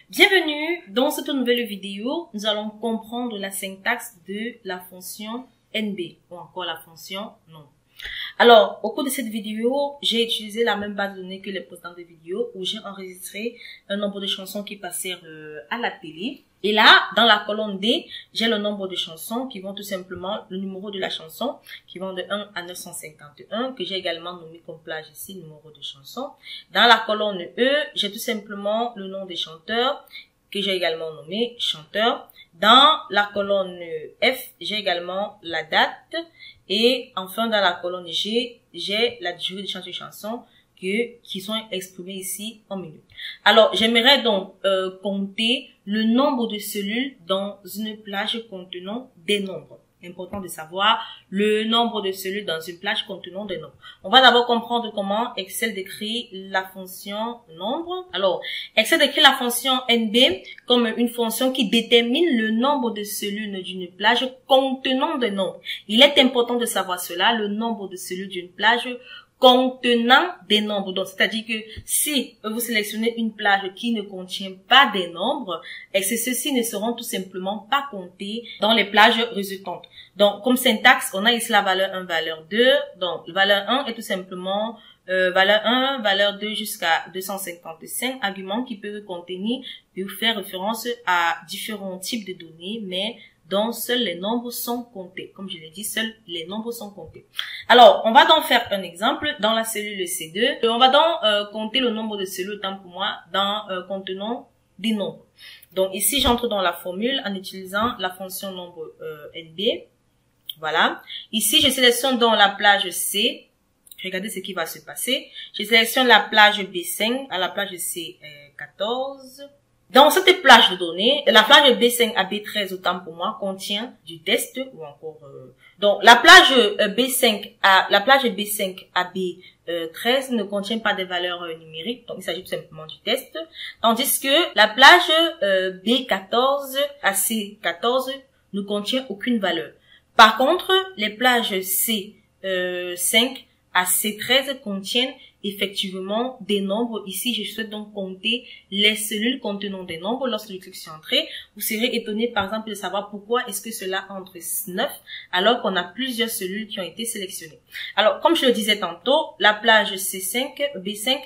Bienvenue dans cette nouvelle vidéo. Nous allons comprendre la syntaxe de la fonction NB ou encore la fonction nombre. Alors, au cours de cette vidéo, j'ai utilisé la même base de données que les précédentes vidéos où j'ai enregistré un nombre de chansons qui passèrent à la télé. Et là, dans la colonne D, j'ai le nombre de chansons qui vont tout simplement, le numéro de la chanson, qui vont de 1 à 951, que j'ai également nommé comme plage ici, numéro de chanson. Dans la colonne E, j'ai tout simplement le nom des chanteurs, que j'ai également nommé chanteur. Dans la colonne F, j'ai également la date. Et enfin, dans la colonne G, j'ai la durée de chaque chanson qui sont exprimées ici en minutes. Alors, j'aimerais donc compter le nombre de cellules dans une plage contenant des nombres. Important de savoir le nombre de cellules dans une plage contenant des nombres. On va d'abord comprendre comment Excel décrit la fonction nombre. Alors, Excel décrit la fonction NB comme une fonction qui détermine le nombre de cellules d'une plage contenant des nombres. Il est important de savoir cela, le nombre de cellules d'une plage contenant des nombres. Donc, c'est-à-dire que si vous sélectionnez une plage qui ne contient pas des nombres, et que ceux-ci ne seront tout simplement pas comptés dans les plages résultantes. Donc, comme syntaxe, on a ici la valeur 1, valeur 2. Donc, valeur 1 est tout simplement valeur 1, valeur 2 jusqu'à 255 arguments qui peuvent contenir ou faire référence à différents types de données, mais dont seuls les nombres sont comptés. Comme je l'ai dit, seuls les nombres sont comptés. Alors, on va donc faire un exemple dans la cellule C2. On va donc compter le nombre de cellules, tant pour moi, contenant des nombres. Donc ici, j'entre dans la formule en utilisant la fonction nombre NB. Voilà. Ici, je sélectionne dans la plage C. Regardez ce qui va se passer. Je sélectionne la plage B5 à la plage C14. Dans cette plage de données, la plage B5 à B13, autant pour moi, contient du test ou encore donc la plage B5 à B13 ne contient pas de valeurs numériques, donc il s'agit tout simplement du test, tandis que la plage B14 à C14 ne contient aucune valeur. Par contre, les plages C5 à C13 contiennent effectivement des nombres. Ici, je souhaite donc compter les cellules contenant des nombres. Lorsque je clique sur Entrée, vous serez étonné par exemple de savoir pourquoi est-ce que cela entre 9 alors qu'on a plusieurs cellules qui ont été sélectionnées. Alors, comme je le disais tantôt, la plage B5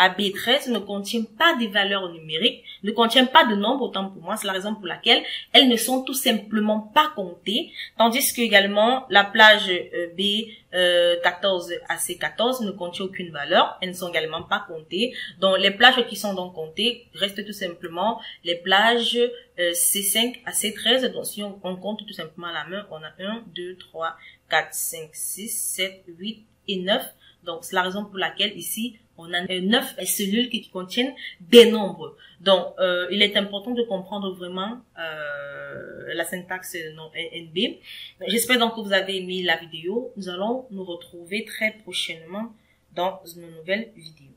à B13 ne contient pas des valeurs numériques, ne contient pas de nombres, autant pour moi, c'est la raison pour laquelle elles ne sont tout simplement pas comptées, tandis que également la plage B14 à C14 ne contient aucune valeur, elles ne sont également pas comptées. Donc les plages qui sont donc comptées restent tout simplement les plages C5 à C13, donc si on compte tout simplement à la main, on a 1, 2, 3, 4, 5, 6, 7, 8 et 9. Donc, c'est la raison pour laquelle ici, on a 9 cellules qui contiennent des nombres. Donc, il est important de comprendre vraiment la syntaxe NB. J'espère donc que vous avez aimé la vidéo. Nous allons nous retrouver très prochainement dans une nouvelle vidéo.